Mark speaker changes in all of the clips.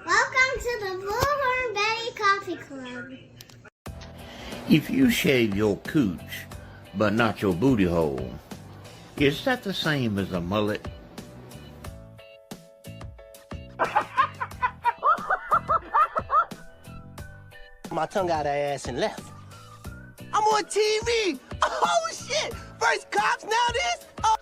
Speaker 1: Welcome to the Bullhorn Betty Coffee Club.
Speaker 2: If you shave your cooch, but not your booty hole, is that the same as a mullet?
Speaker 3: My tongue out her ass and left. I'm on TV! Oh shit! First cops, now this? Oh.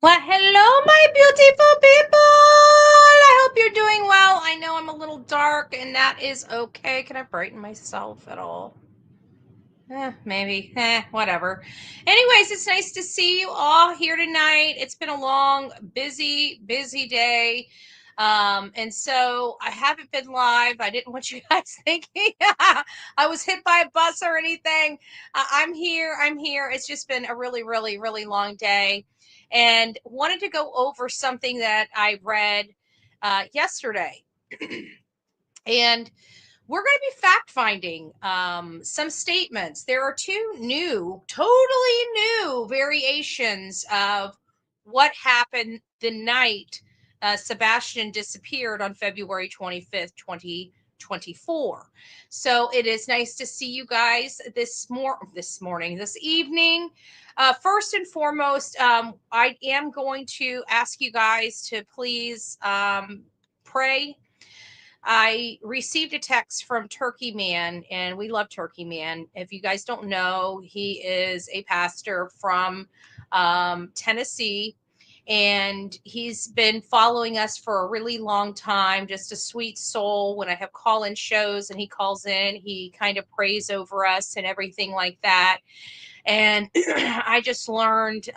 Speaker 4: Well, hello, my beautiful people. I hope you're doing well. I know I'm a little dark, and that is okay. Can I brighten myself at all? Maybe. Whatever. Anyways, it's nice to see you all here tonight. It's been a long, busy day. And so I haven't been live. I didn't want you guys thinking I was hit by a bus or anything. I'm here. It's just been a really, really, really long day. And wanted to go over something that I read yesterday. And we're going to be fact finding some statements. There are two totally new variations of what happened the night Sebastian disappeared on February 25th, 2024. So it is nice to see you guys this evening. First and foremost, I am going to ask you guys to please pray. I received a text from Turkey Man, and we love Turkey Man. If you guys don't know, he is a pastor from Tennessee, and he's been following us for a really long time. Just a sweet soul. When I have call-in shows and he calls in, he kind of prays over us and everything like that. And I just learned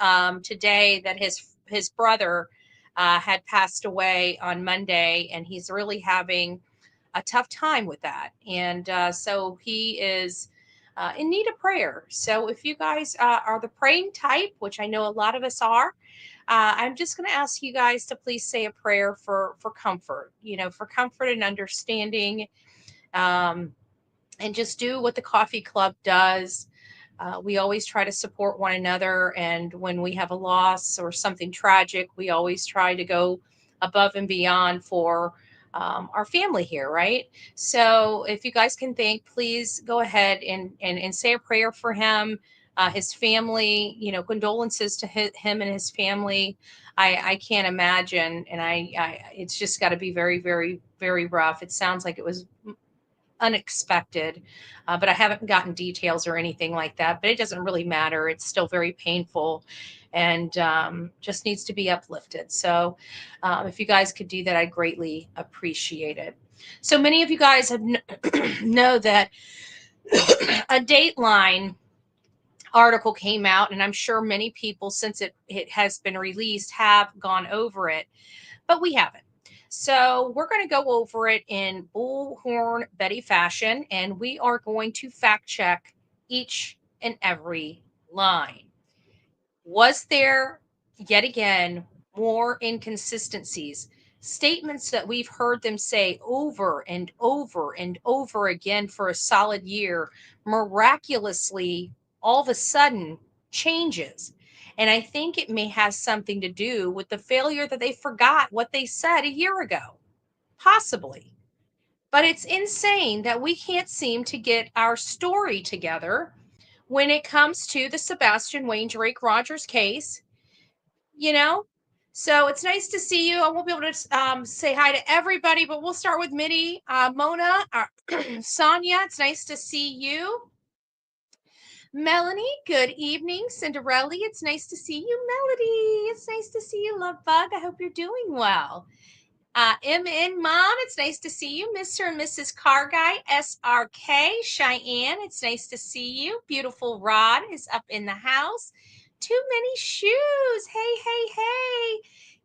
Speaker 4: today that his brother had passed away on Monday, and he's really having a tough time with that. And so he is in need of prayer. So if you guys are the praying type, which I know a lot of us are, I'm just going to ask you guys to please say a prayer for comfort, for comfort and understanding, and just do what the coffee club does. We always try to support one another. And when we have a loss or something tragic, we always try to go above and beyond for our family here, right? So if you guys can think, please go ahead and say a prayer for him, his family, condolences to him and his family. I can't imagine. And it's just got to be very, very, very rough. It sounds like it was unexpected, but I haven't gotten details or anything like that, but it doesn't really matter. It's still very painful and just needs to be uplifted. So if you guys could do that, I'd greatly appreciate it. So many of you guys have know that a Dateline article came out, and I'm sure many people, since it has been released, have gone over it, but we haven't. So we're going to go over it in Bullhorn Betty fashion, and we are going to fact check each and every line. Was there, yet again, more inconsistencies? Statements that we've heard them say over and over and over again for a solid year miraculously all of a sudden changes. And I think it may have something to do with the failure that they forgot what they said a year ago, possibly. But it's insane that we can't seem to get our story together when it comes to the Sebastian Wayne Drake Rogers case, you know? So it's nice to see you. I won't be able to say hi to everybody, but we'll start with Mitty, Mona, Sonia. It's nice to see you. Melanie, good evening. Cinderella, it's nice to see you. Melody, it's nice to see you. Love Bug, I hope you're doing well. MN Mom, it's nice to see you. Mr. and Mrs. Car Guy, SRK, Cheyenne, it's nice to see you. Beautiful Rod is up in the house. Too many shoes. Hey, hey, hey.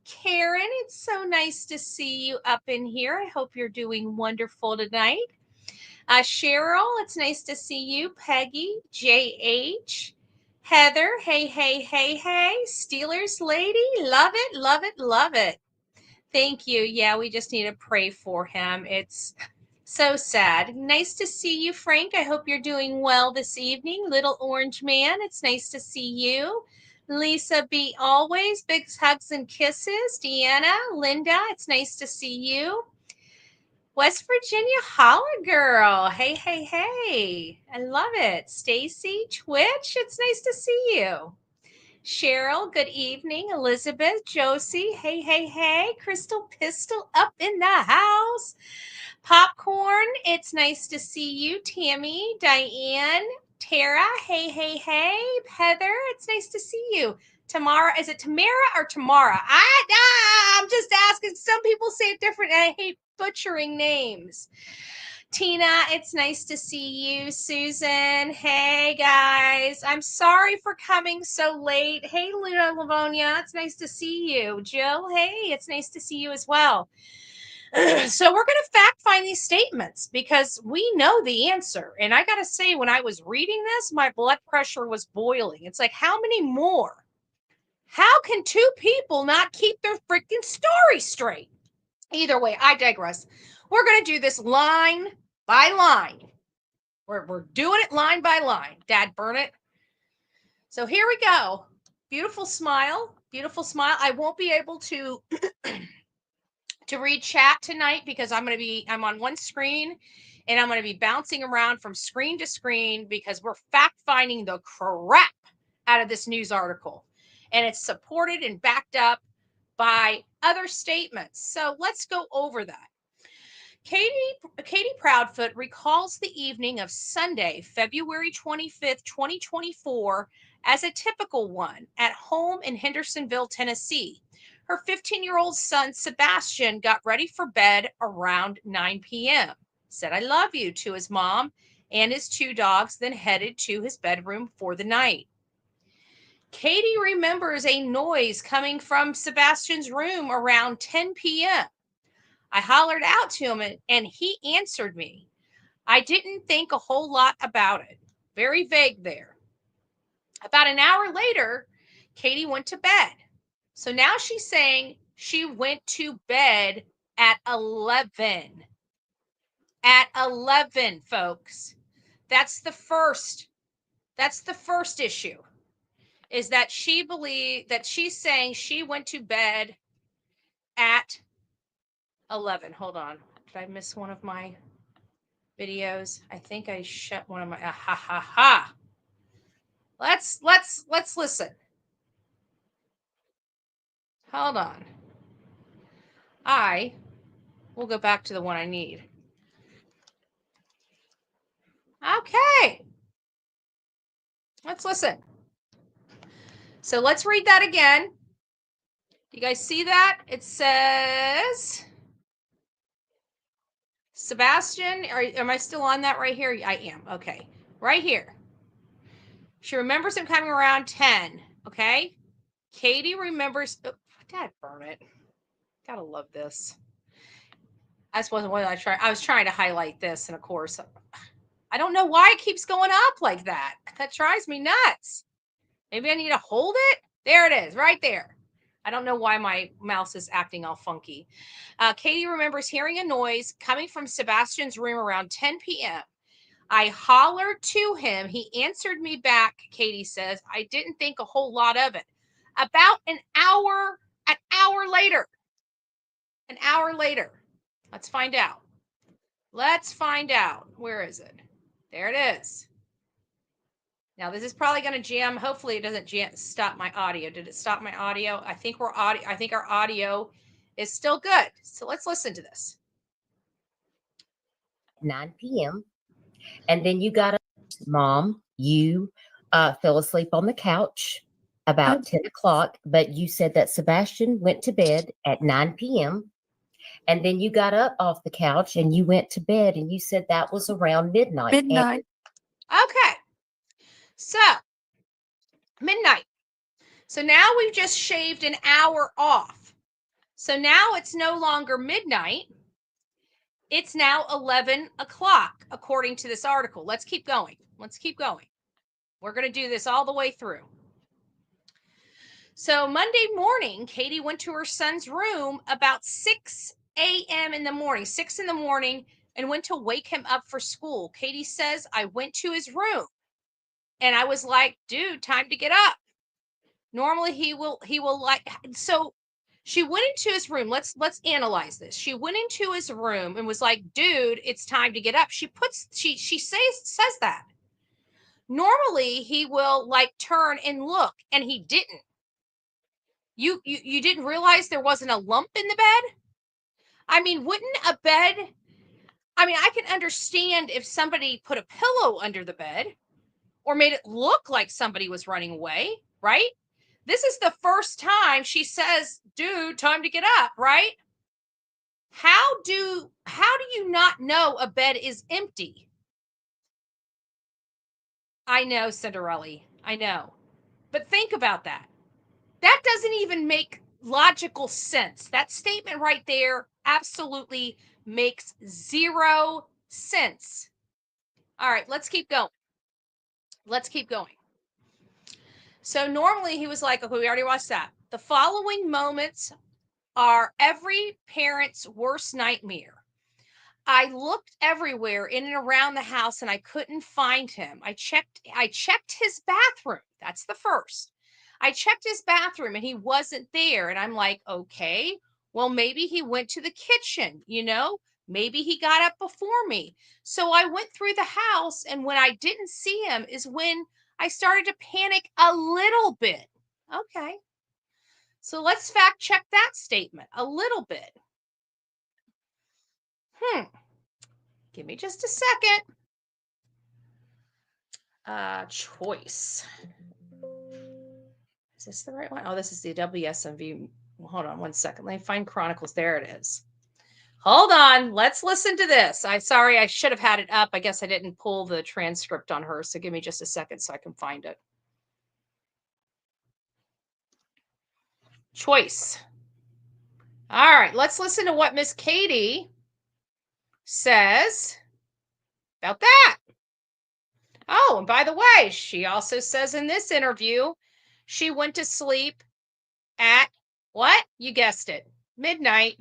Speaker 4: Karen, it's so nice to see you up in here. I hope you're doing wonderful tonight. Cheryl, it's nice to see you. Peggy, JH, Heather, hey, hey, hey, hey. Steelers lady, love it, love it, love it. Thank you. Yeah, we just need to pray for him. It's so sad. Nice to see you, Frank. I hope you're doing well this evening. Little Orange Man, it's nice to see you. Lisa B, always. Big hugs and kisses. Deanna, Linda, it's nice to see you. West Virginia Holla Girl. Hey, hey, hey. I love it. Stacy, Twitch, it's nice to see you. Cheryl, good evening. Elizabeth, Josie, hey, hey, hey. Crystal Pistol up in the house. Popcorn, it's nice to see you. Tammy, Diane, Tara, hey, hey, hey. Heather, it's nice to see you. Tamara, is it Tamara or Tamara? I'm just asking. Some people say it different, and I hate butchering names. Tina, it's nice to see you. Susan, hey guys. I'm sorry for coming so late. Hey, Luna Livonia, it's nice to see you. Jill, hey, it's nice to see you as well. So we're going to fact find these statements because we know the answer. And I got to say, when I was reading this, my blood pressure was boiling. It's like, how many more? How can two people not keep their freaking story straight? Either way, I digress. We're going to do this line by line. We're doing it line by line. Dad, burn it. So here we go. Beautiful smile. Beautiful smile. I won't be able to read chat tonight because I'm on one screen and I'm going to be bouncing around from screen to screen because we're fact finding the crap out of this news article. And it's supported and backed up by other statements. So let's go over that. Katie Proudfoot recalls the evening of Sunday, February 25th, 2024, as a typical one at home in Hendersonville, Tennessee. Her 15-year-old son, Sebastian, got ready for bed around 9 p.m., said, "I love you," to his mom and his two dogs, then headed to his bedroom for the night. Katie remembers a noise coming from Sebastian's room around 10 p.m. I hollered out to him and he answered me. I didn't think a whole lot about it. Very vague there. About an hour later, Katie went to bed. So now she's saying she went to bed at 11. At 11, folks. That's the first issue. Is that she's saying she went to bed at 11. Hold on. Did I miss one of my videos? I think I shut one of my Let's listen. Hold on. I will go back to the one I need. Okay. Let's listen. So let's read that again. You guys see that? It says, Sebastian, am I still on that right here? I am. Okay. Right here. She remembers him coming around 10. Okay. Katie remembers. Oh, Dad, burn it. Gotta love this. That's wasn't what I was trying to highlight this. And of course, I don't know why it keeps going up like that. That drives me nuts. Maybe I need to hold it. There it is, right there. I don't know why my mouse is acting all funky. Katie remembers hearing a noise coming from Sebastian's room around 10 p.m. I hollered to him. He answered me back, Katie says. I didn't think a whole lot of it. About an hour later. An hour later. Let's find out. Let's find out. Where is it? There it is. Now this is probably going to jam. Hopefully it doesn't stop my audio. Did it stop my audio? I think our audio is still good. So let's listen to this.
Speaker 5: 9 p.m. And then you got up, Mom, you fell asleep on the couch about 10 o'clock, but you said that Sebastian went to bed at 9 p.m. And then you got up off the couch and you went to bed and you said that was around midnight.
Speaker 4: Okay. So, midnight. So now we've just shaved an hour off. So now it's no longer midnight. It's now 11 o'clock, according to this article. Let's keep going. We're going to do this all the way through. So Monday morning, Katie went to her son's room about 6 a.m. in the morning, 6 in the morning, and went to wake him up for school. Katie says, I went to his room and I was like, dude, time to get up. Normally he will like, so she went into his room. Let's analyze this. She went into his room and was like, dude, it's time to get up. She says that. Normally he will like turn and look, and he didn't. You didn't realize there wasn't a lump in the bed? I mean, wouldn't a bed, I mean, I can understand if somebody put a pillow under the bed or made it look like somebody was running away, right? This is the first time she says, dude, time to get up, right? How do you not know a bed is empty? I know, Cinderella. I know. But think about that. That doesn't even make logical sense. That statement right there absolutely makes zero sense. All right, let's keep going. So normally he was like, okay, we already watched that. The following moments are every parent's worst nightmare. I looked everywhere in and around the house and I couldn't find him. I checked his bathroom. That's the first. I checked his bathroom and he wasn't there. And I'm like, okay, well, maybe he went to the kitchen, maybe he got up before me. So I went through the house, and when I didn't see him is when I started to panic a little bit. Okay. So let's fact check that statement a little bit. Give me just a second. Choice. Is this the right one? Oh, this is the WSMV. Well, hold on one second. Let me find Chronicles. There it is. Hold on. Let's listen to this. Sorry, I should have had it up. I guess I didn't pull the transcript on her. So give me just a second so I can find it. Choice. All right. Let's listen to what Miss Katie says about that. Oh, and by the way, she also says in this interview, she went to sleep at what? You guessed it, midnight.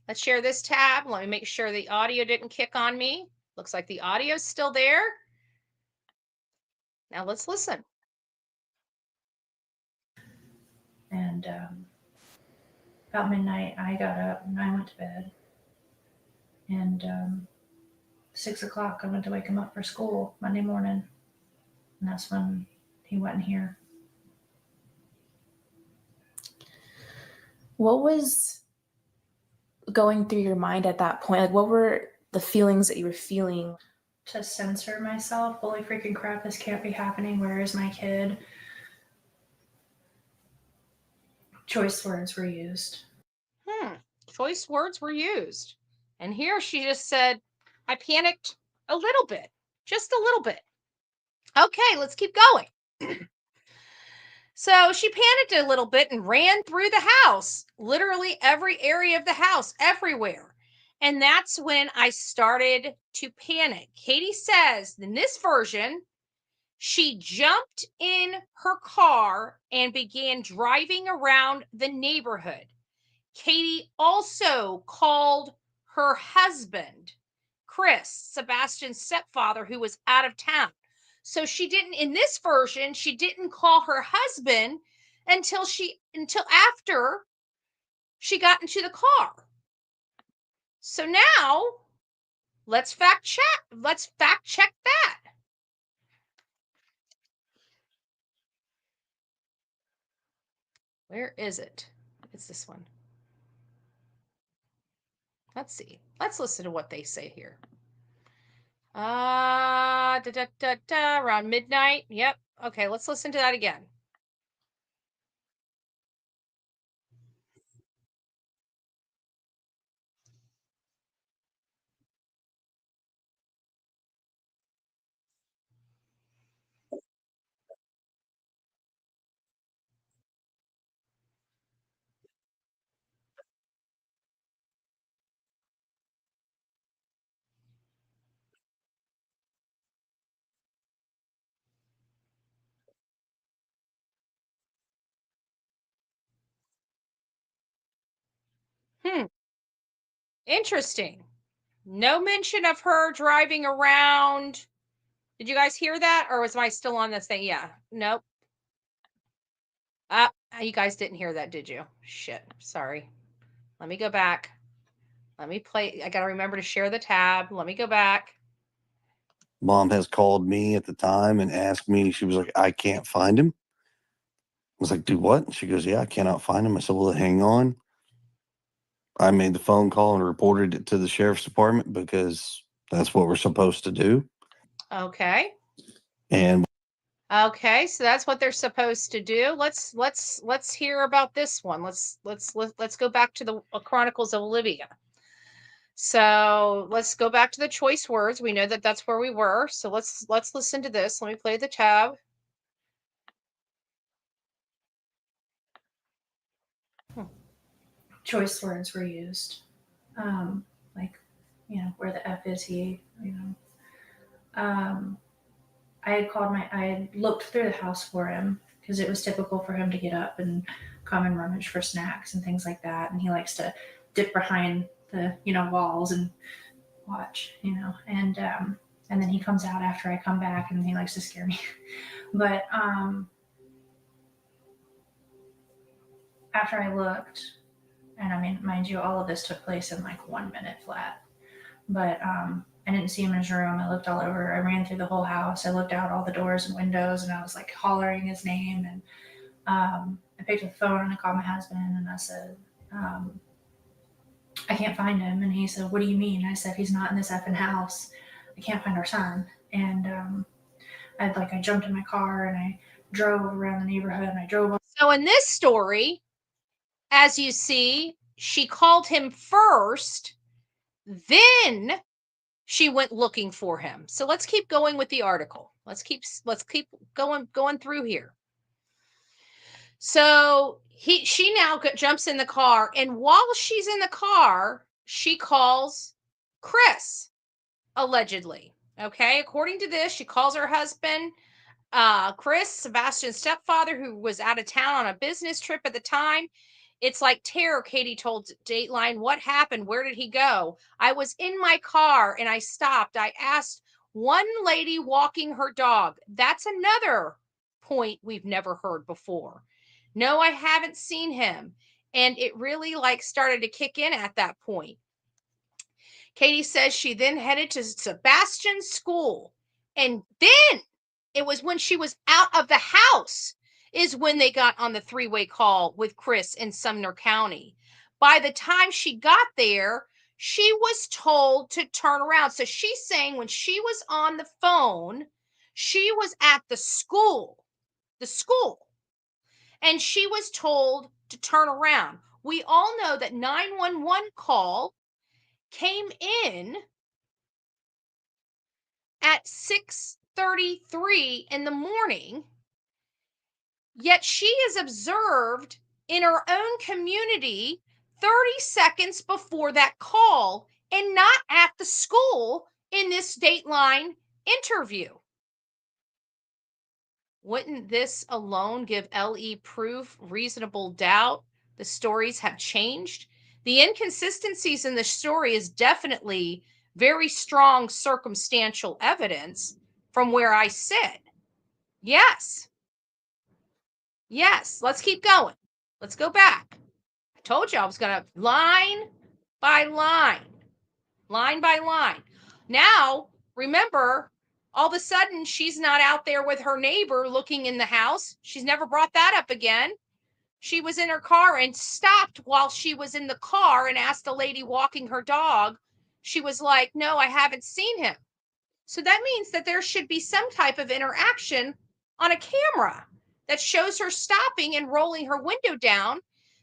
Speaker 4: Let's share this tab. Let me make sure the audio didn't kick on me. Looks like the audio's still there. Now let's listen.
Speaker 6: And about midnight, I got up and I went to bed. And 6 o'clock, I went to wake him up for school Monday morning. And that's when he wasn't here.
Speaker 7: What was going through your mind at that point? Like, what were the feelings that you were feeling?
Speaker 6: To censor myself. Holy freaking crap, this can't be happening. Where is my kid? Choice words were used.
Speaker 4: Choice words were used. And here she just said, I panicked a little bit. Just a little bit. Okay, let's keep going. So she panicked a little bit and ran through the house, literally every area of the house, everywhere. And that's when I started to panic. Katie says in this version, she jumped in her car and began driving around the neighborhood. Katie also called her husband, Chris, Sebastian's stepfather, who was out of town. So she didn't, in this version, she didn't call her husband until after she got into the car. So now let's fact check that. Where is it? It's this one. Let's see. Let's listen to what they say here. Around midnight. Yep. Okay, let's listen to that again. Interesting. No mention of her driving around. Did you guys hear that? Or was I still on this thing? Yeah. Nope. You guys didn't hear that, did you? Shit. Sorry. Let me go back. Let me play. I got to remember to share the tab. Let me go back.
Speaker 8: Mom has called me at the time and asked me, she was like, I can't find him. I was like, do what? She goes, yeah, I cannot find him. I said, well, hang on. I made the phone call and reported it to the sheriff's department because that's what we're supposed to do.
Speaker 4: Okay.
Speaker 8: And
Speaker 4: okay, so that's what they're supposed to do. Let's hear about this one. Let's go back to the Chronicles of Olivia. So let's go back to the choice words. We know that that's where we were. So let's listen to this. Let me play the tab.
Speaker 6: Choice words were used. Like, where the F is he, I had looked through the house for him because it was typical for him to get up and come and rummage for snacks and things like that. And he likes to dip behind the, walls and watch, and then he comes out after I come back and he likes to scare me. But after I looked, and I mean, mind you, all of this took place in like 1 minute flat, but I didn't see him in his room. I looked all over. I ran through the whole house. I looked out all the doors and windows, and I was like hollering his name. And I picked up the phone and I called my husband, and I said, I can't find him. And he said, what do you mean? I said, he's not in this effing house. I can't find our son. And I jumped in my car and I drove around the neighborhood and I drove.
Speaker 4: So in this story, as you see, she called him first, then she went looking for him. So let's keep going with the article. Let's keep going through here. So she now jumps in the car, and while she's in the car, she calls Chris, allegedly. Okay, according to this, she calls her husband, Chris, Sebastian's stepfather, who was out of town on a business trip at the time. It's like terror, Katie told Dateline. What happened? Where did he go? I was in my car and I stopped. I asked one lady walking her dog. That's another point we've never heard before. No, I haven't seen him. And it really started to kick in at that point. Katie says she then headed to Sebastian's school. And then it was when she was out of the house is when they got on the three-way call with Chris in Sumner County. By the time she got there, she was told to turn around. So she's saying when she was on the phone, she was at the school, and she was told to turn around. We all know that 911 call came in at 6:33 in the morning. Yet she is observed in her own community 30 seconds before that call and not at the school in this Dateline interview. Wouldn't this alone give LE proof, reasonable doubt the stories have changed? The inconsistencies in the story is definitely very strong circumstantial evidence from where I sit. Yes. Yes. Let's keep going. Let's go back. I told you I was going to line by line by line. Now, remember, all of a sudden, she's not out there with her neighbor looking in the house. She's never brought that up again. She was in her car and stopped while she was in the car and asked a lady walking her dog. She was like, no, I haven't seen him. So that means that there should be some type of interaction on a camera that shows her stopping and rolling her window down,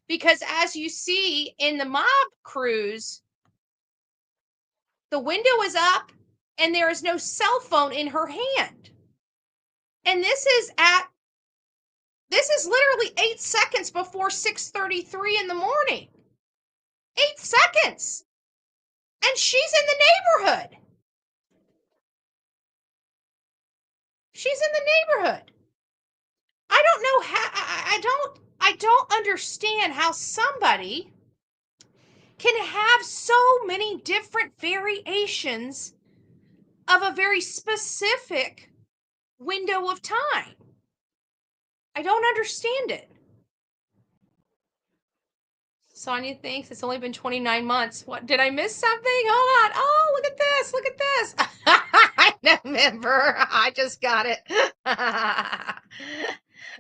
Speaker 4: because as you see in the mob cruise, the window is up and there is no cell phone in her hand. And this is literally 8 seconds before 6:33 in the morning. 8 seconds. And she's in the neighborhood. She's in the neighborhood. I don't know how, I don't understand how somebody can have so many different variations of a very specific window of time. I don't understand it. Sonia thinks it's only been 29 months. What, did I miss something? Hold on. Oh, look at this. Look at this. I remember. I just got it.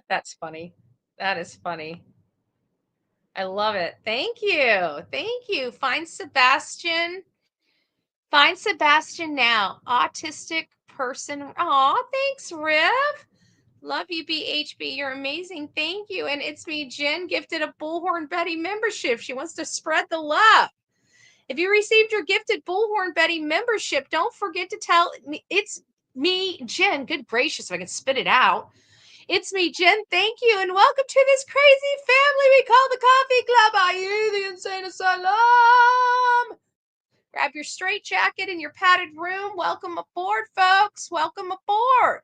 Speaker 4: That's funny. That is funny. I love it. Thank you. Thank you. Find Sebastian. Find Sebastian now. Autistic person. Oh, thanks, Riv. Love you, BHB. You're amazing. Thank you. And it's me, Jen, gifted a Bullhorn Betty membership. She wants to spread the love. If you received your gifted Bullhorn Betty membership, don't forget to tell me it's me, Jen. Good gracious, if I can spit it out. It's me, Jen. Thank you. And welcome to this crazy family we call the Coffee Club. Are you the insane asylum? Grab your straitjacket in your padded room. Welcome aboard, folks. Welcome aboard.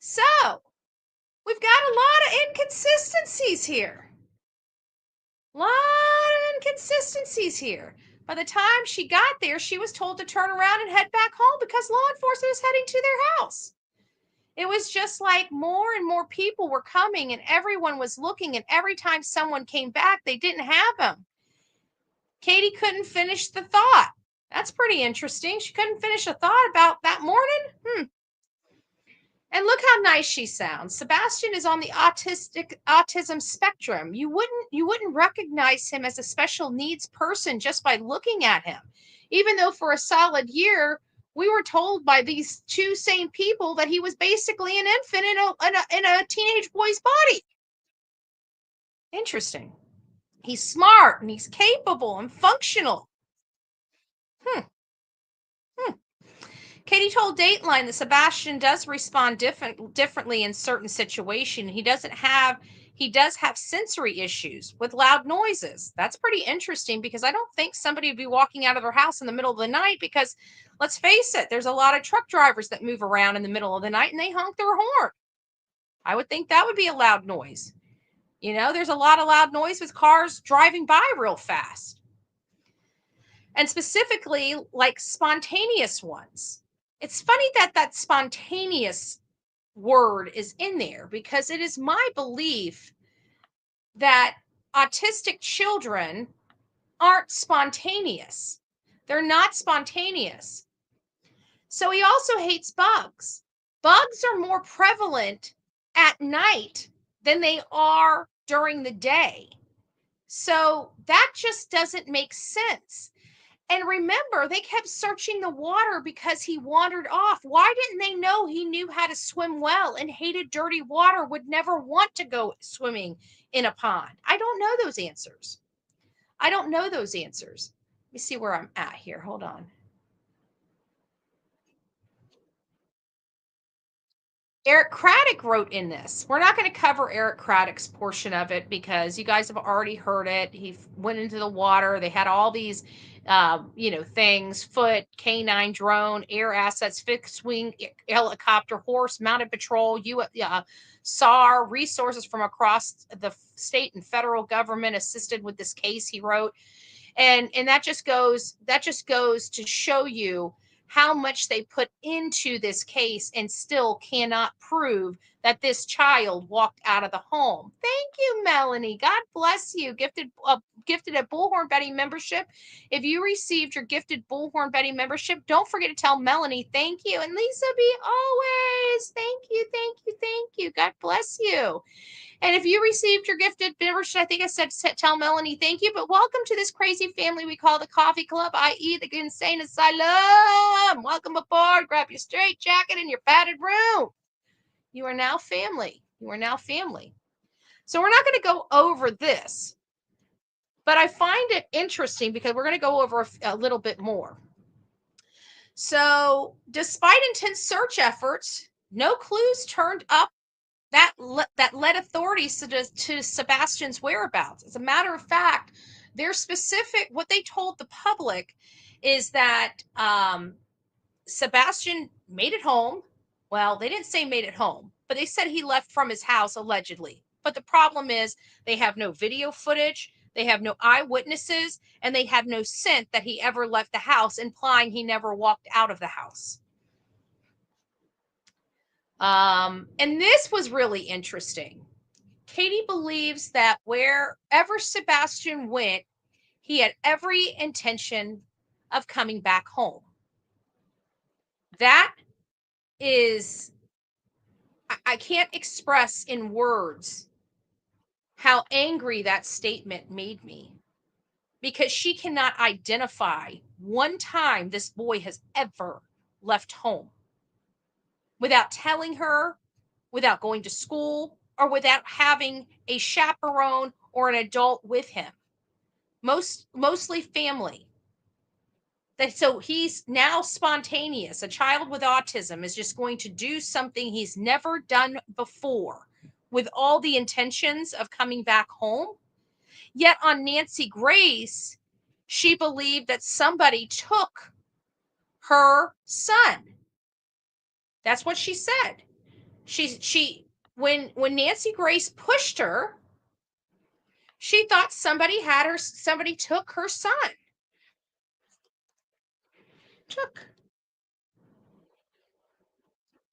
Speaker 4: So, we've got a lot of inconsistencies here. By the time she got there, she was told to turn around and head back home because law enforcement was heading to their house. It was just like more and more people were coming and everyone was looking, and every time someone came back, they didn't have him. Katie couldn't finish the thought. That's pretty interesting. She couldn't finish a thought about that morning. And look how nice she sounds. Sebastian is on the autism spectrum. You wouldn't recognize him as a special needs person just by looking at him. Even though for a solid year, we were told by these two same people that he was basically an infant in a teenage boy's body. Interesting. He's smart and he's capable and functional. Katie told Dateline that Sebastian does respond differently in certain situations. He does have sensory issues with loud noises. That's pretty interesting because I don't think somebody would be walking out of their house in the middle of the night because, let's face it, there's a lot of truck drivers that move around in the middle of the night and they honk their horn. I would think that would be a loud noise. You know, there's a lot of loud noise with cars driving by real fast. And specifically, like spontaneous ones. It's funny that spontaneous word is in there because it is my belief that autistic children aren't spontaneous. They're not spontaneous. So he also hates bugs. Bugs are more prevalent at night than they are during the day. So that just doesn't make sense. And remember, they kept searching the water because he wandered off. Why didn't they know he knew how to swim well and hated dirty water, would never want to go swimming in a pond? I don't know those answers. Let me see where I'm at here. Hold on. Eric Craddock wrote in this. We're not going to cover Eric Craddock's portion of it because you guys have already heard it. He went into the water. They had all these, things, foot, canine, drone, air assets, fixed wing, helicopter, horse, mounted patrol, SAR, resources from across the state and federal government assisted with this case, he wrote. And that just goes to show you how much they put into this case and still cannot prove that this child walked out of the home. Thank you, Melanie. God bless you. Gifted a Bullhorn Betty membership. If you received your gifted Bullhorn Betty membership, don't forget to tell Melanie thank you. And Lisa B, always thank you, thank you, thank you. God bless you. And if you received your gifted membership, I think I said tell Melanie thank you. But welcome to this crazy family we call the Coffee Club, i.e. the Insane Asylum. Welcome aboard. Grab your straight jacket and your padded room. You are now family. You are now family. So we're not going to go over this, but I find it interesting because we're going to go over a little bit more. So despite intense search efforts, no clues turned up that led authorities to Sebastian's whereabouts. As a matter of fact, what they told the public is that Sebastian made it home. Well, they didn't say made it home, but they said he left from his house allegedly. But the problem is they have no video footage, they have no eyewitnesses, and they have no scent that he ever left the house, implying he never walked out of the house. And this was really interesting. Katie believes that wherever Sebastian went, he had every intention of coming back home. That is, I can't express in words how angry that statement made me, because she cannot identify one time this boy has ever left home without telling her, without going to school, or without having a chaperone or an adult with him. Mostly family. So he's now spontaneous. A child with autism is just going to do something he's never done before with all the intentions of coming back home. Yet on Nancy Grace, she believed that somebody took her son. That's what she said. When Nancy Grace pushed her, she thought somebody took her son.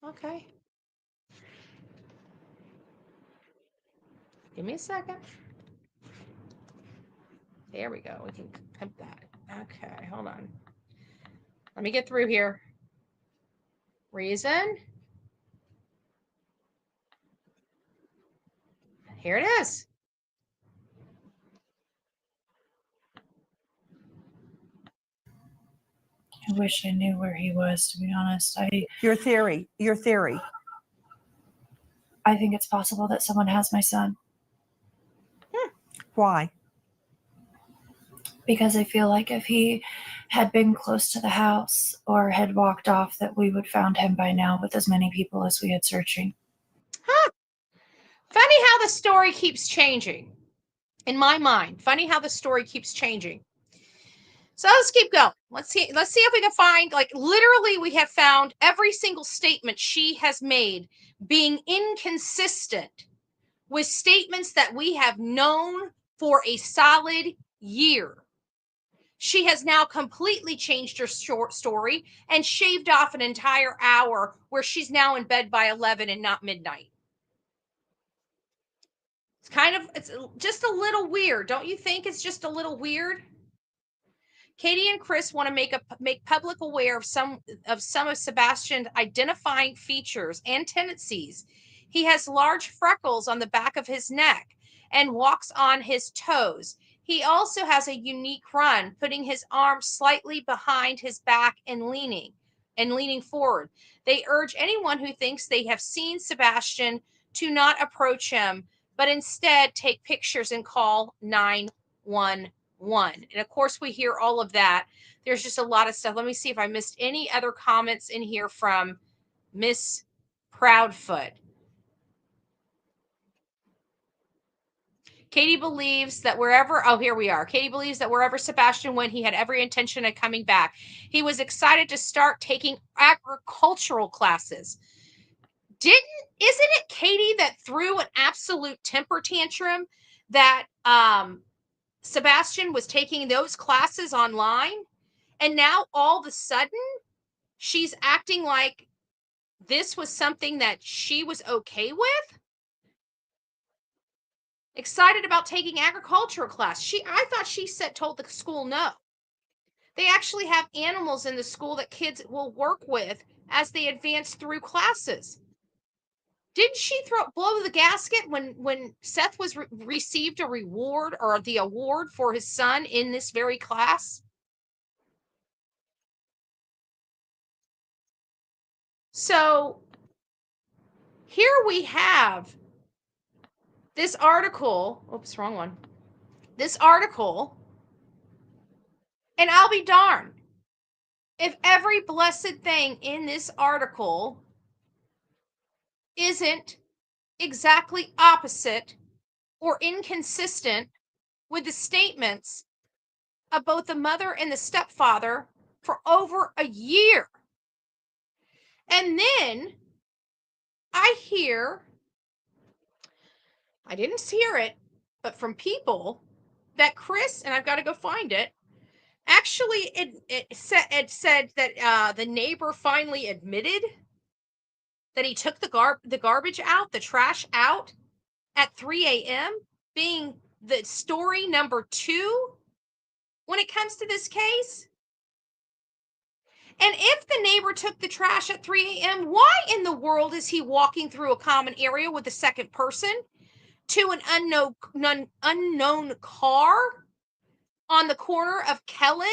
Speaker 4: Okay. Give me a second. There we go. We can pimp that. Okay, hold on. Let me get through here. Reason. Here it is.
Speaker 9: I wish I knew where he was, to be honest.
Speaker 10: Your theory.
Speaker 9: I think it's possible that someone has my son.
Speaker 10: Why?
Speaker 9: Because I feel like if he had been close to the house or had walked off, that we would found him by now with as many people as we had searching.
Speaker 4: Funny how the story keeps changing. In my mind, funny how the story keeps changing. So let's keep going. Let's see if we can find, like, literally we have found every single statement she has made being inconsistent with statements that we have known for a solid year. She has now completely changed her short story and shaved off an entire hour where she's now in bed by 11 and not midnight. It's just a little weird. Don't you think it's just a little weird? Katie and Chris want to make public aware of some of Sebastian's identifying features and tendencies. He has large freckles on the back of his neck and walks on his toes. He also has a unique run, putting his arms slightly behind his back and leaning forward. They urge anyone who thinks they have seen Sebastian to not approach him, but instead take pictures and call 911. And of course, we hear all of that. There's just a lot of stuff. Let me see if I missed any other comments in here from Miss Proudfoot. Katie believes that Katie believes that wherever Sebastian went, he had every intention of coming back. He was excited to start taking agricultural classes. Isn't it Katie that threw an absolute temper tantrum that Sebastian was taking those classes online, and now all of a sudden she's acting like this was something that she was okay with? Excited about taking agricultural class. I thought she told the school no. They actually have animals in the school that kids will work with as they advance through classes. Didn't she blow the gasket when Seth was received a reward or the award for his son in this very class? So here we have this article. Oops, wrong one. This article, and I'll be darned if every blessed thing in this article isn't exactly opposite or inconsistent with the statements of both the mother and the stepfather for over a year. And then I didn't hear it, but from people that Chris, and I've got to go find it, actually it said that the neighbor finally admitted that he took the garbage out, the trash out at 3 a.m., being the story number 2 when it comes to this case. And if the neighbor took the trash at 3 a.m., why in the world is he walking through a common area with a second person to an unknown car on the corner of Kellen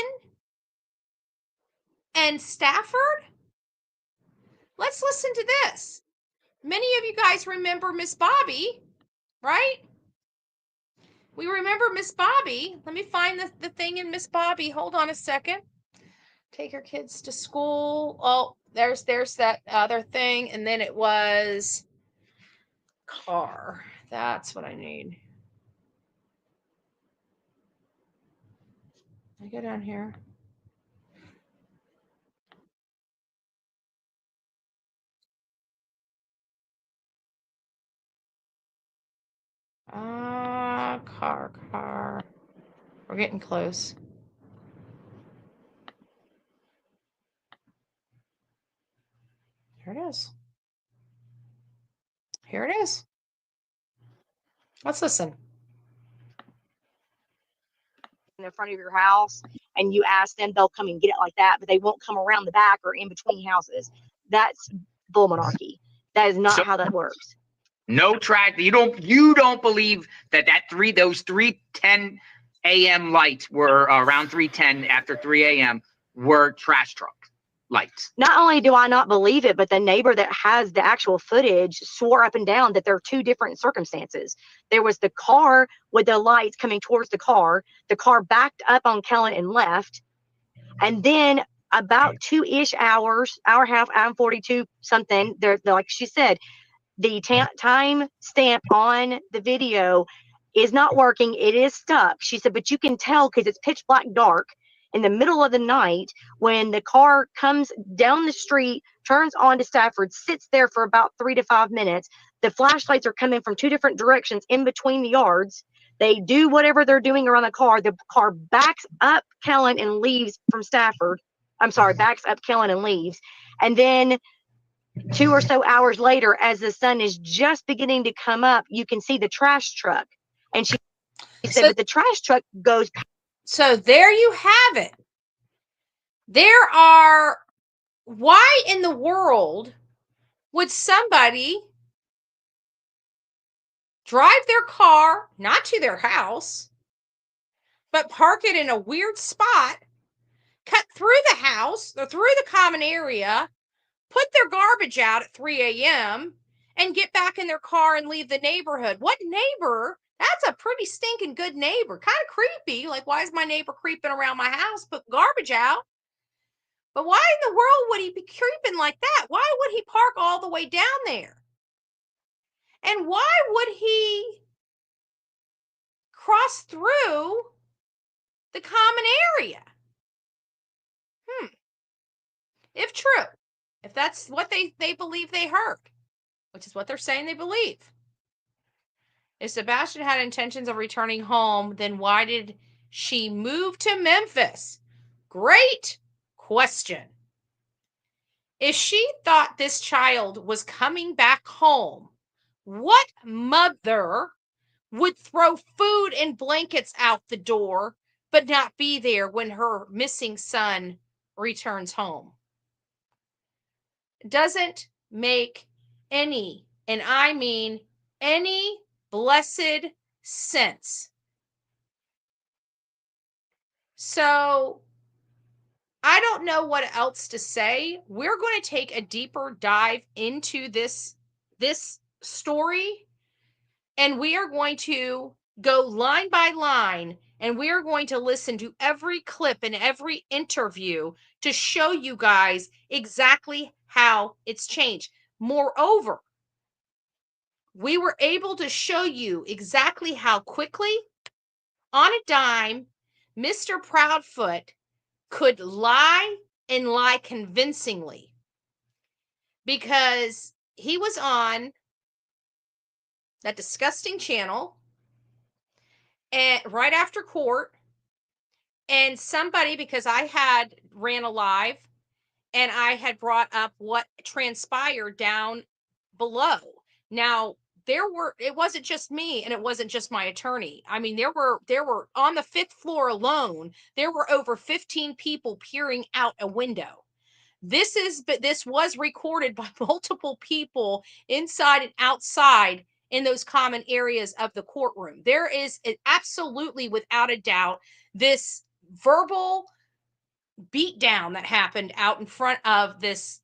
Speaker 4: and Stafford? Let's listen to this. Many of you guys remember Miss Bobby, right? We remember Miss Bobby. Let me find the thing in Miss Bobby. Hold on a second. Take her kids to school. Oh, there's that other thing. And then it was car. That's what I need. I go down here. Car. We're getting close. Here it is. Here it is. Let's listen.
Speaker 10: In front of your house and you ask them, they'll come and get it like that, but they won't come around the back or in between houses. That's bull monarchy. That is not how that works.
Speaker 11: No track. You don't believe those 3:10 a.m. lights were around 3:10 after 3 a.m. were trash truck lights.
Speaker 10: Not only do I not believe it, but the neighbor that has the actual footage swore up and down that there are 2 different circumstances. There was the car with the lights coming towards the car backed up on Kellen and left. And then about 2-ish hours, hour and a half, hour 42 something, they're like she said, the time stamp on the video is not working. It is stuck. She said, but you can tell because it's pitch black dark in the middle of the night when the car comes down the street, turns onto Stafford, sits there for about 3 to 5 minutes. The flashlights are coming from 2 different directions in between the yards. They do whatever they're doing around the car. The car backs up Kellen and leaves from Stafford. I'm sorry, backs up Kellen and leaves. And then 2 or so hours later, as the sun is just beginning to come up, you can see the trash truck. And she said, but the trash truck goes.
Speaker 4: So there you have it. Why in the world would somebody drive their car, not to their house, but park it in a weird spot, cut through the house or through the common area, put their garbage out at 3 a.m., and get back in their car and leave the neighborhood? What neighbor? That's a pretty stinking good neighbor. Kind of creepy. Like, why is my neighbor creeping around my house, put garbage out? But why in the world would he be creeping like that? Why would he park all the way down there? And why would he cross through the common area? If true, if that's what they believe they heard, which is what they're saying they believe. If Sebastian had intentions of returning home, then why did she move to Memphis? Great question. If she thought this child was coming back home, what mother would throw food and blankets out the door but not be there when her missing son returns home? Doesn't make any, and I mean any, blessed sense. So I don't know what else to say. We're going to take a deeper dive into this story, and we are going to go line by line, and we are going to listen to every clip and every interview to show you guys exactly how it's changed. Moreover, we were able to show you exactly how quickly, on a dime, Mr. Proudfoot could lie and lie convincingly, because he was on that disgusting channel and right after court, and somebody, because I had ran a live and I had brought up what transpired down below. Now, it wasn't just me and it wasn't just my attorney. I mean, there were on the 5th floor alone, there were over 15 people peering out a window. This was recorded by multiple people inside and outside in those common areas of the courtroom. There is absolutely, without a doubt, this verbal beat down that happened out in front of this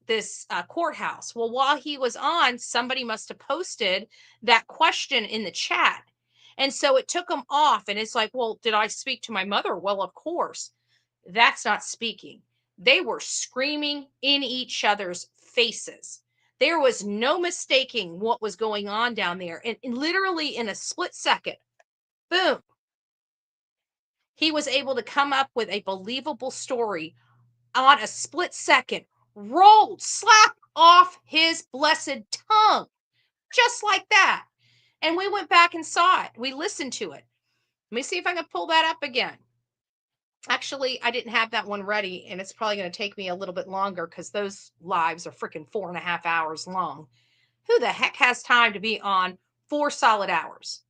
Speaker 4: courthouse. Well, while he was on, somebody must have posted that question in the chat, and so it took him off. And it's like, well, did I speak to my mother? Well, of course. That's not speaking. They were screaming in each other's faces. There was no mistaking what was going on down there, and literally in a split second, boom, he was able to come up with a believable story on a split second, rolled, slapped off his blessed tongue, just like that. And we went back and saw it. We listened to it. Let me see if I can pull that up again. Actually, I didn't have that one ready, and it's probably going to take me a little bit longer because those lives are freaking 4.5 hours long. Who the heck has time to be on 4 solid hours?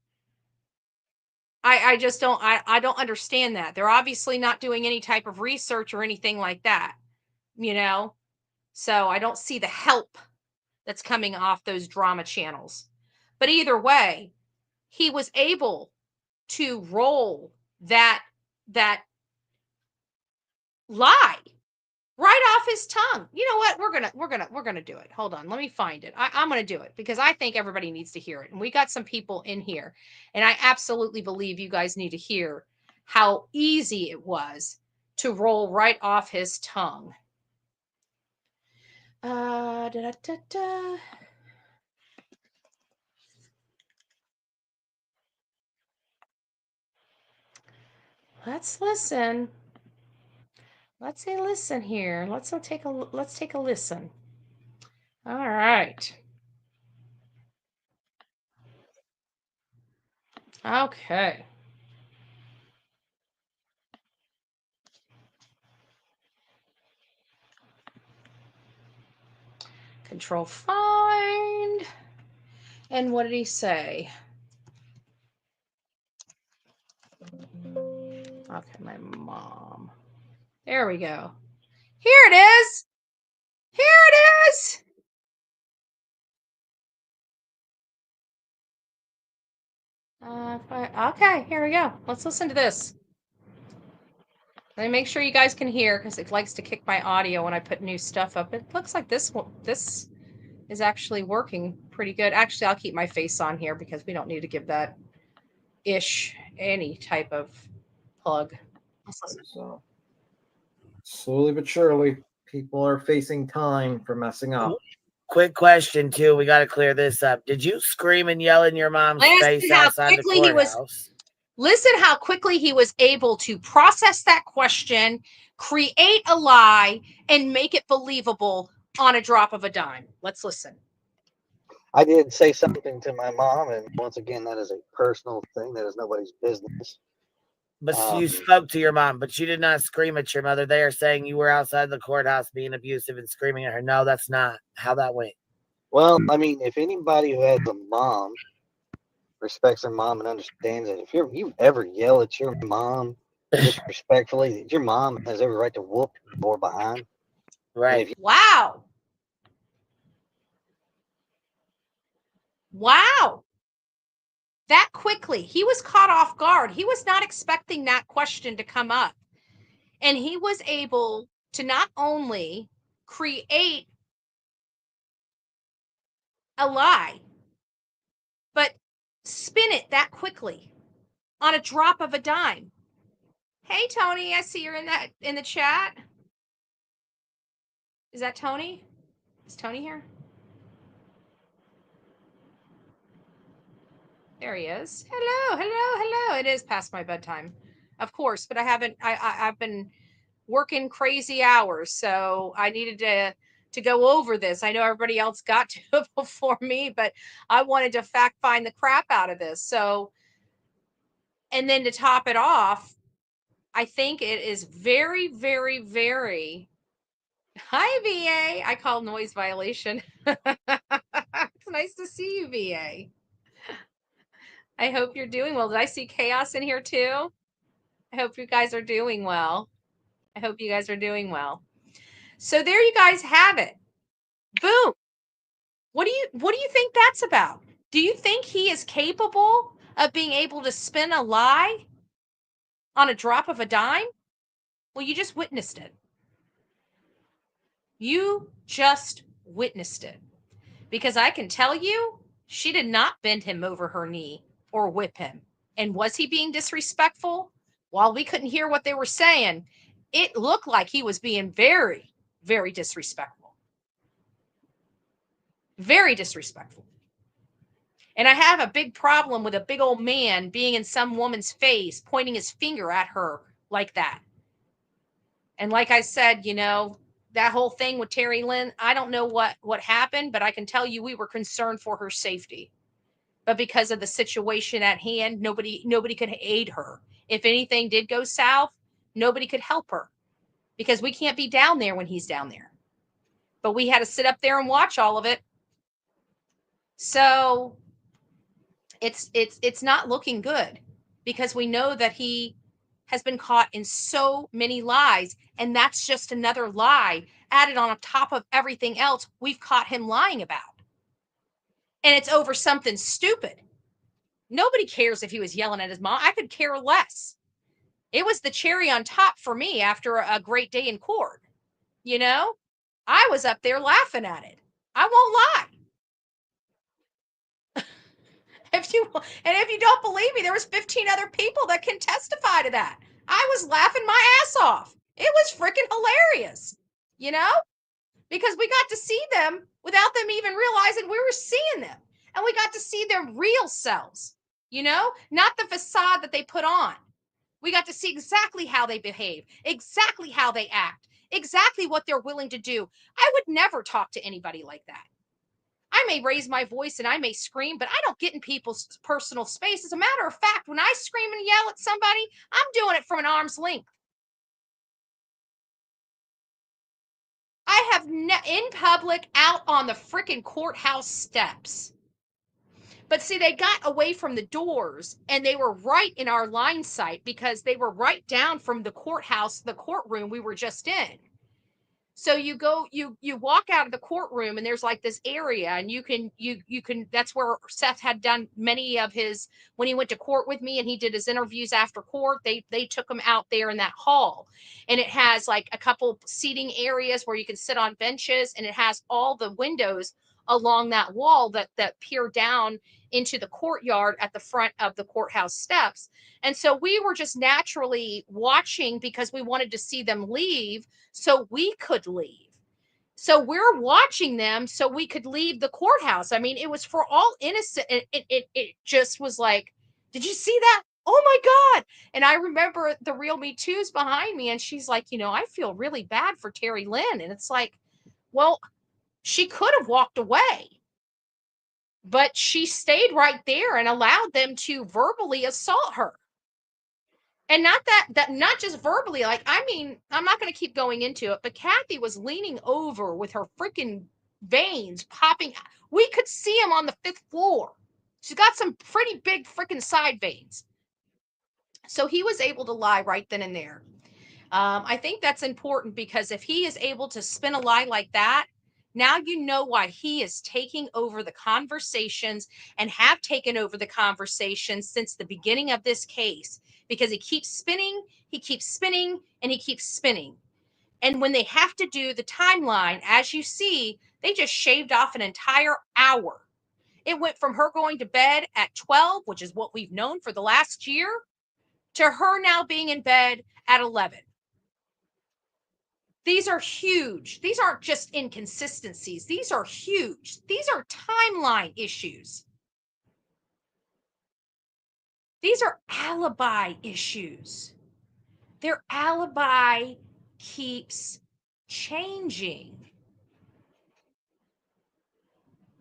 Speaker 4: I just don't, I don't understand that. They're obviously not doing any type of research or anything like that, So I don't see the help that's coming off those drama channels. But either way, he was able to roll that lie right off his tongue. You know what? We're gonna do it. Hold on, let me find it. I'm gonna do it because I think everybody needs to hear it. And we got some people in here, and I absolutely believe you guys need to hear how easy it was to roll right off his tongue. Let's listen. Let's listen here. Let's take a listen. All right. Okay. Control find. And what did he say? Okay, my mom. There we go. Here it is. Here it is. Okay, here we go. Let's listen to this. Let me make sure you guys can hear, because it likes to kick my audio when I put new stuff up. It looks like this is actually working pretty good. Actually, I'll keep my face on here because we don't need to give that ish any type of plug.
Speaker 12: So slowly but surely, people are facing time for messing up.
Speaker 13: Quick question too. We got to clear this up. Did you scream and yell in your mom's face outside the courthouse?
Speaker 4: Listen how quickly he was able to process that question, create a lie, and make it believable on a drop of a dime. Let's listen.
Speaker 12: I did say something to my mom, and once again, that is a personal thing. That is nobody's business.
Speaker 13: But you spoke to your mom, but you did not scream at your mother. They are saying you were outside the courthouse being abusive and screaming at her. No, that's not how that went.
Speaker 12: Well, I mean, if anybody who has a mom respects their mom and understands it, if you ever yell at your mom disrespectfully, your mom has every right to whoop your behind.
Speaker 13: Right.
Speaker 4: Wow. Wow. That quickly. He was caught off guard. He was not expecting that question to come up. And he was able to not only create a lie, but spin it that quickly on a drop of a dime. Hey, Tony, I see you're in the chat. Is that Tony? Is Tony here? There he is. Hello, hello, hello. It is past my bedtime, of course, but I've been working crazy hours, so I needed to go over this. I know everybody else got to it before me, but I wanted to fact find the crap out of this. So, and then to top it off, I think it is very, very, very. Hi, VA. I call noise violation. It's nice to see you, VA. I hope you're doing well. Did I see chaos in here too? I hope you guys are doing well. I hope you guys are doing well. So there you guys have it. Boom. What do you think that's about? Do you think he is capable of being able to spin a lie on a drop of a dime? Well, you just witnessed it. You just witnessed it. Because I can tell you, she did not bend him over her knee or whip him. And was he being disrespectful? While we couldn't hear what they were saying, it looked like he was being very, very disrespectful. Very disrespectful. And I have a big problem with a big old man being in some woman's face, pointing his finger at her like that. And like I said, you know, that whole thing with Terry Lynn, I don't know what happened, but I can tell you we were concerned for her safety. But because of the situation at hand, nobody could aid her. If anything did go south, nobody could help her because we can't be down there when he's down there. But we had to sit up there and watch all of it. So it's not looking good because we know that he has been caught in so many lies, and that's just another lie added on top of everything else we've caught him lying about. And it's over something stupid. Nobody cares if he was yelling at his mom. I could care less. It was the cherry on top for me after a great day in court. You know, I was up there laughing at it. I won't lie. If you don't believe me, there was 15 other people that can testify to that. I was laughing my ass off. It was freaking hilarious, you know, because we got to see them without them even realizing we were seeing them. And we got to see their real selves, you know, not the facade that they put on. We got to see exactly how they behave, exactly how they act, exactly what they're willing to do. I would never talk to anybody like that. I may raise my voice and I may scream, but I don't get in people's personal space. As a matter of fact, when I scream and yell at somebody, I'm doing it from an arm's length. I have in public out on the freaking courthouse steps. But see, they got away from the doors and they were right in our line sight because they were right down from the courthouse, the courtroom we were just in. So you walk out of the courtroom and there's like this area and you can, that's where Seth had done many of his, when he went to court with me and he did his interviews after court, they took him out there in that hall, and it has like a couple seating areas where you can sit on benches, and it has all the windows along that wall that peer down into the courtyard at the front of the courthouse steps. And so we were just naturally watching because we wanted to see them leave so we could leave. So we're watching them so we could leave the courthouse. I mean, it was for all innocent. It just was like, did you see that? Oh my God. And I remember the Real Me Too's behind me, and she's like, you know, I feel really bad for Terry Lynn. And it's like, well, she could have walked away. But she stayed right there and allowed them to verbally assault her. And not just verbally, like, I mean, I'm not going to keep going into it, but Kathy was leaning over with her freaking veins popping. We could see them on the 5th floor. She's got some pretty big freaking side veins. So he was able to lie right then and there. I think that's important because if he is able to spin a lie like that, now you know why he is taking over the conversations and have taken over the conversations since the beginning of this case, because he keeps spinning, and he keeps spinning. And when they have to do the timeline, as you see, they just shaved off an entire hour. It went from her going to bed at 12, which is what we've known for the last year, to her now being in bed at 11. These are huge. These aren't just inconsistencies. These are huge. These are timeline issues. These are alibi issues. Their alibi keeps changing.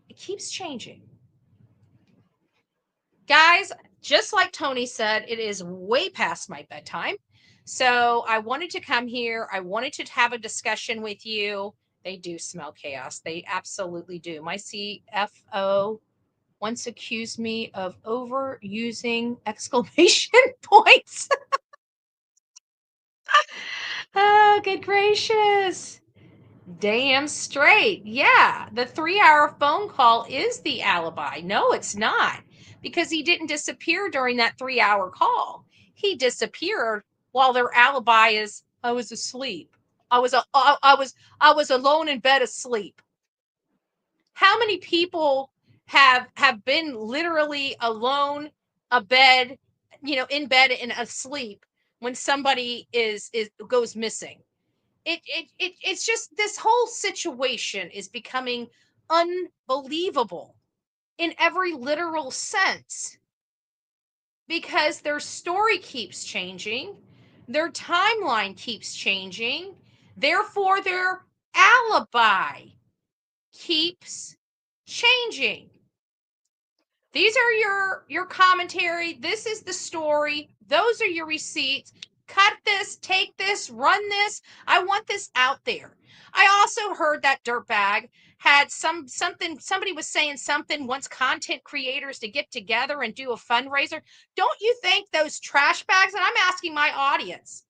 Speaker 4: It keeps changing. Guys, just like Tony said, it is way past my bedtime. So I wanted to come here. I wanted to have a discussion with you. They do smell chaos. They absolutely do. My CFO once accused me of overusing exclamation points. Oh, good gracious. Damn straight. Yeah, the 3-hour phone call is the alibi. No, it's not, because he didn't disappear during that 3-hour call. He disappeared while their alibi is, I was asleep. I was alone in bed asleep. How many people have been literally alone, in bed and asleep when somebody is goes missing? It's just, this whole situation is becoming unbelievable in every literal sense, because their story keeps changing, their timeline keeps changing, therefore their alibi keeps changing. These are your commentary. This is the story. Those are your receipts. Cut this, take this, run this. I want this out there. I also heard that dirtbag had somebody was saying something, wants content creators to get together and do a fundraiser. Don't you think those trash bags, and I'm asking my audience,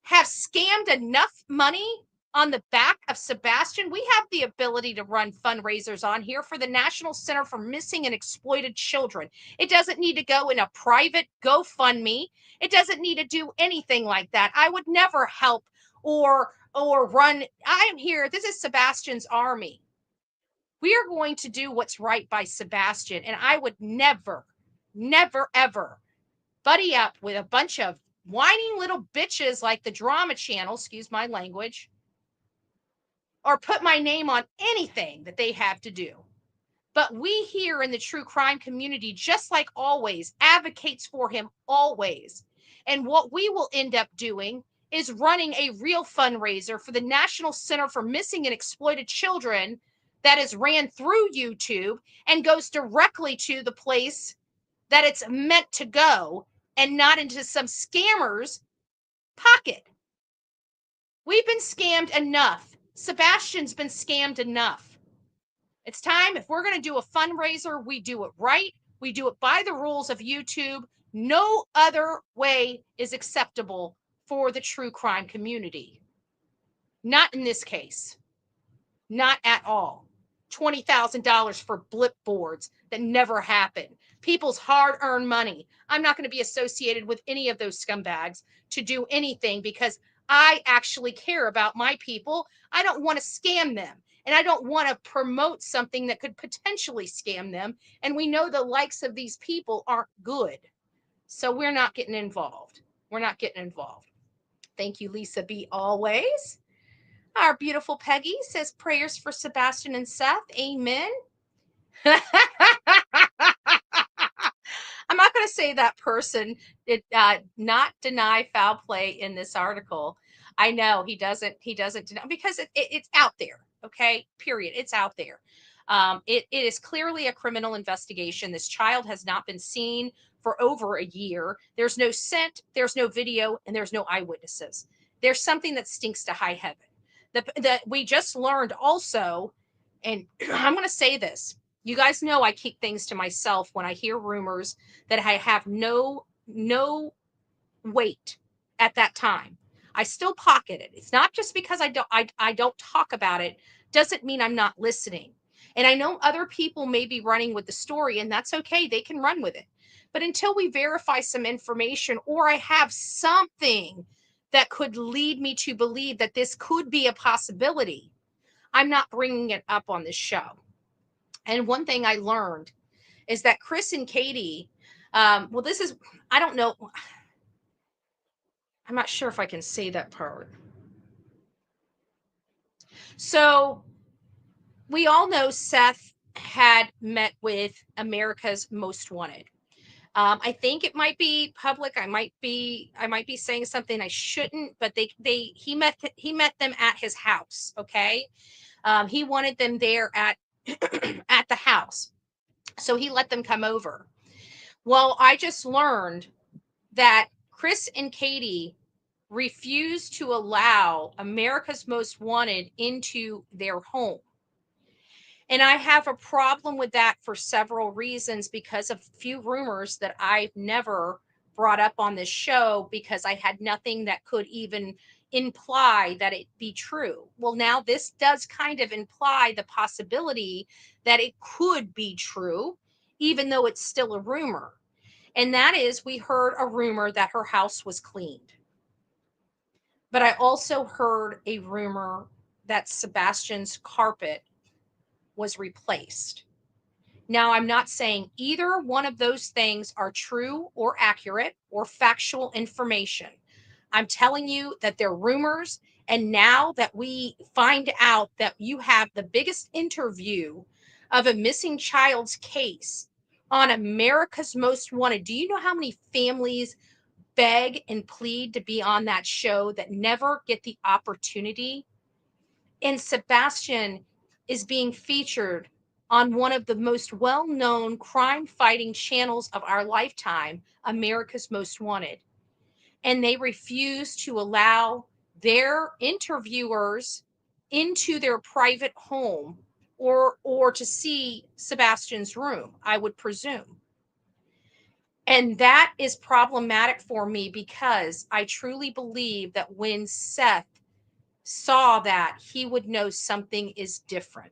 Speaker 4: have scammed enough money on the back of Sebastian? We have the ability to run fundraisers on here for the National Center for Missing and Exploited Children. It doesn't need to go in a private GoFundMe. It doesn't need to do anything like that. I would never help or run. I am here. This is Sebastian's army. We are going to do what's right by Sebastian. And I would never, ever buddy up with a bunch of whining little bitches like the drama channel, excuse my language, or put my name on anything that they have to do. But we here in the true crime community, just like always, advocates for him always. And what we will end up doing is running a real fundraiser for the National Center for Missing and Exploited Children that is ran through YouTube and goes directly to the place that it's meant to go, and not into some scammer's pocket. We've been scammed enough. Sebastian's been scammed enough. It's time, if we're going to do a fundraiser, we do it right. We do it by the rules of YouTube. No other way is acceptable for the true crime community. Not in this case. Not at all. $20,000 for blip boards that never happened. People's hard-earned money. I'm not going to be associated with any of those scumbags to do anything, because I actually care about my people. I don't want to scam them, and I don't want to promote something that could potentially scam them. And we know the likes of these people aren't good. So we're not getting involved. We're not getting involved. Thank you, Lisa B. Always. Our beautiful Peggy says prayers for Sebastian and Seth. Amen. I'm not going to say that person did not deny foul play in this article. I know he doesn't deny, because it's out there. Okay, period. It's out there. It is clearly a criminal investigation. This child has not been seen for over a year. There's no scent, there's no video, and there's no eyewitnesses. There's something that stinks to high heaven. That we just learned also, and I'm going to say this. You guys know I keep things to myself when I hear rumors that I have no weight at that time. I still pocket it. It's not just because I don't talk about it doesn't mean I'm not listening. And I know other people may be running with the story, and that's okay. They can run with it. But until we verify some information, or I have something that could lead me to believe that this could be a possibility, I'm not bringing it up on this show. And one thing I learned is that Chris and Katie, well, this is, I don't know. I'm not sure if I can say that part. So we all know Seth had met with America's Most Wanted. I think it might be public. I might be saying something I shouldn't, but he met them at his house. Okay. He wanted them there at at the house. So he let them come over. Well, I just learned that Chris and Katie refused to allow America's Most Wanted into their home. And I have a problem with that for several reasons, because of a few rumors that I've never brought up on this show because I had nothing that could even imply that it be true. Well, now this does kind of imply the possibility that it could be true, even though it's still a rumor. And that is, we heard a rumor that her house was cleaned. But I also heard a rumor that Sebastian's carpet was replaced. Now, I'm not saying either one of those things are true or accurate or factual information. I'm telling you that they're rumors. And now that we find out that you have the biggest interview of a missing child's case on America's Most Wanted, do you know how many families beg and plead to be on that show that never get the opportunity? And Sebastian is being featured on one of the most well-known crime-fighting channels of our lifetime, America's Most Wanted. And they refuse to allow their interviewers into their private home or to see Sebastian's room, I would presume. And that is problematic for me, because I truly believe that when Seth saw that, he would know something is different.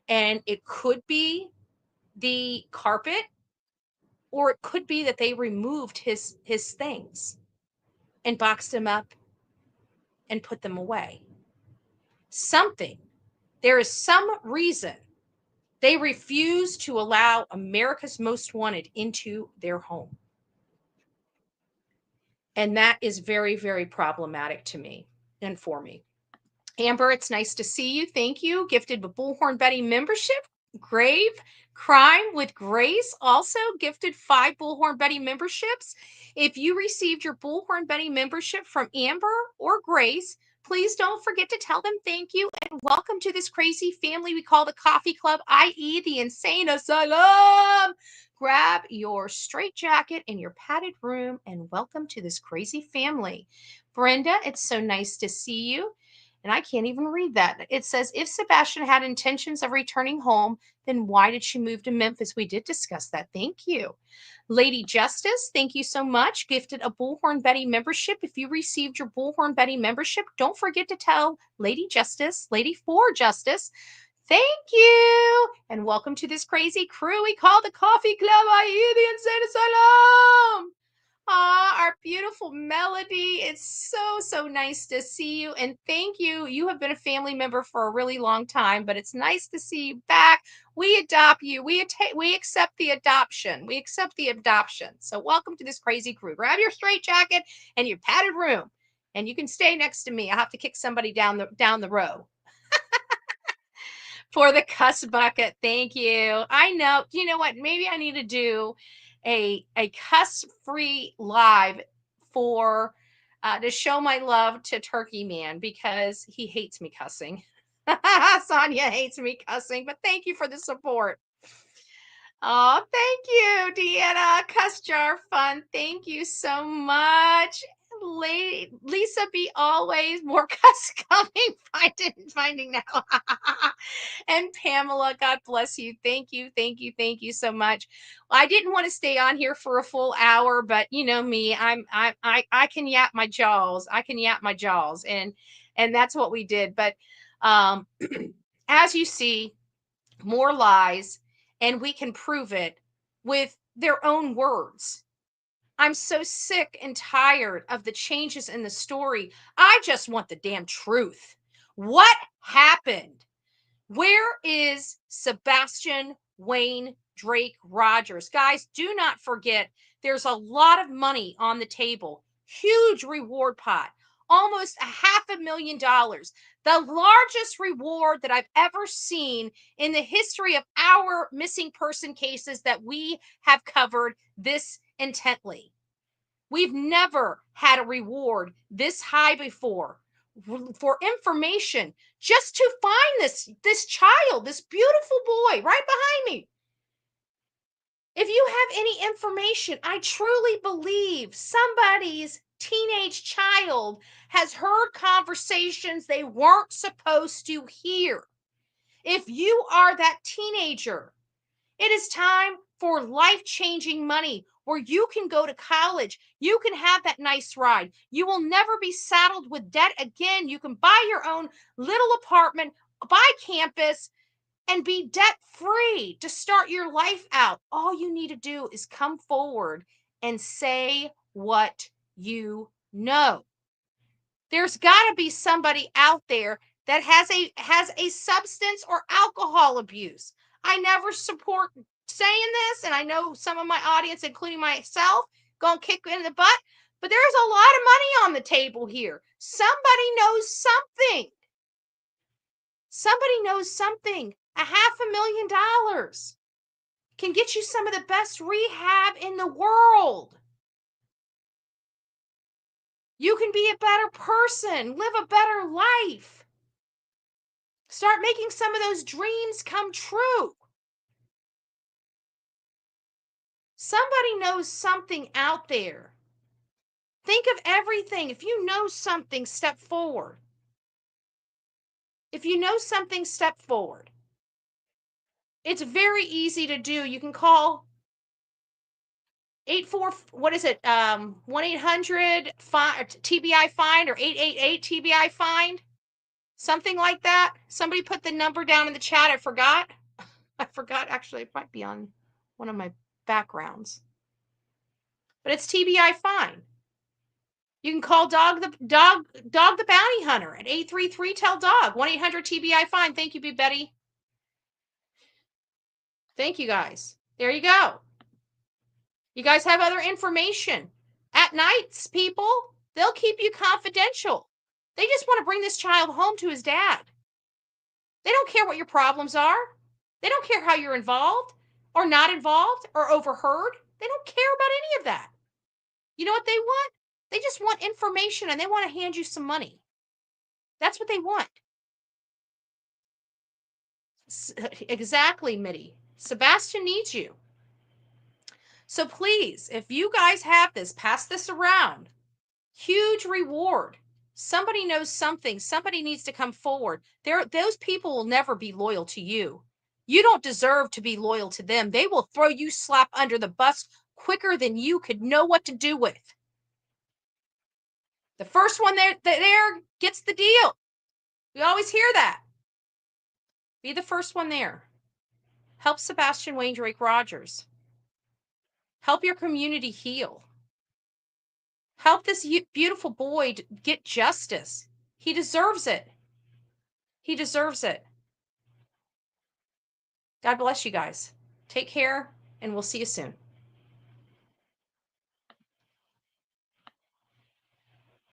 Speaker 4: And it could be the carpet, or it could be that they removed his things and boxed them up and put them away. Something. There is some reason they refuse to allow America's Most Wanted into their home. And that is very, very problematic to me and for me. Amber, it's nice to see you. Thank you. Gifted with Bullhorn Betty membership. Grave Crime with Grace also gifted 5 Bullhorn Betty memberships. If you received your Bullhorn Betty membership from Amber or Grace, please don't forget to tell them thank you and welcome to this crazy family we call the Coffee Club, i.e. the Insane Asylum. Grab your straitjacket in your padded room and welcome to this crazy family. Brenda, it's so nice to see you. And I can't even read that. It says, if Sebastian had intentions of returning home, then why did she move to Memphis? We did discuss that. Thank you. Lady Justice, thank you so much. Gifted a Bullhorn Betty membership. If you received your Bullhorn Betty membership, don't forget to tell Lady Justice, Lady for Justice, thank you. And welcome to this crazy crew we call the Coffee Club, i.e. the Insane Asylum. Our beautiful Melody. It's so nice to see you. And thank you. You have been a family member for a really long time, but it's nice to see you back. We adopt you. We accept the adoption. We accept the adoption. So welcome to this crazy crew. Grab your straitjacket and your padded room, and you can stay next to me. I'll have to kick somebody down the row. For the cuss bucket. Thank you. I know. You know what? Maybe I need to do a cuss-free live for to show my love to Turkey Man, because he hates me cussing. Sonia hates me cussing, but thank you for the support. Oh, thank you, Deanna. Cuss jar fun. Thank you so much. Lisa be always, more cuss coming, finding now. And Pamela, God bless you. Thank you so much. I didn't want to stay on here for a full hour, but you know me, I can yap my jaws. And that's what we did. But as you see, more lies, and we can prove it with their own words. I'm so sick and tired of the changes in the story. I just want the damn truth. What happened? Where is Sebastian Wayne Drake Rogers? Guys, do not forget, there's a lot of money on the table. Huge reward pot. Almost $500,000. The largest reward that I've ever seen in the history of our missing person cases that we have covered this intently. We've never had a reward this high before for information just to find this child, this beautiful boy right behind me. If you have any information, I truly believe somebody's teenage child has heard conversations they weren't supposed to hear. If you are that teenager, it is time for life-changing money where you can go to college. You can have that nice ride. You will never be saddled with debt again. You can buy your own little apartment, buy campus, and be debt-free to start your life out. All you need to do is come forward and say what you know. There's got to be somebody out there that has a substance or alcohol abuse. I never support saying this, and I know some of my audience, including myself, gonna kick in the butt, but there's a lot of money on the table here. Somebody knows something. Somebody knows something. $500,000 can get you some of the best rehab in the world. You can be a better person, live a better life. Start making some of those dreams come true. Somebody knows something out there. Think of everything. If you know something, step forward. If you know something, step forward. It's very easy to do. You can call 1-800 TBI find or 888 TBI find. Something like that. Somebody put the number down in the chat. I forgot. Actually, it might be on one of my backgrounds. But it's TBI find. You can call Dog the Bounty Hunter at 833-TELL-DOG, 1-800 TBI find. Thank you, Betty. Thank you, guys. There you go. You guys have other information. At nights, people, they'll keep you confidential. They just want to bring this child home to his dad. They don't care what your problems are. They don't care how you're involved or not involved or overheard. They don't care about any of that. You know what they want? They just want information, and they want to hand you some money. That's what they want. Exactly, Mitty. Sebastian needs you. So please, if you guys have this, pass this around. Huge reward. Somebody knows something. Somebody needs to come forward. Those people will never be loyal to you. You don't deserve to be loyal to them. They will throw you slap under the bus quicker than you could know what to do with. The first one there gets the deal. We always hear that. Be the first one there. Help Sebastian Wayne Drake Rogers. Help your community heal. Help this beautiful boy get justice. He deserves it. He deserves it. God bless you guys. Take care, and we'll see you soon.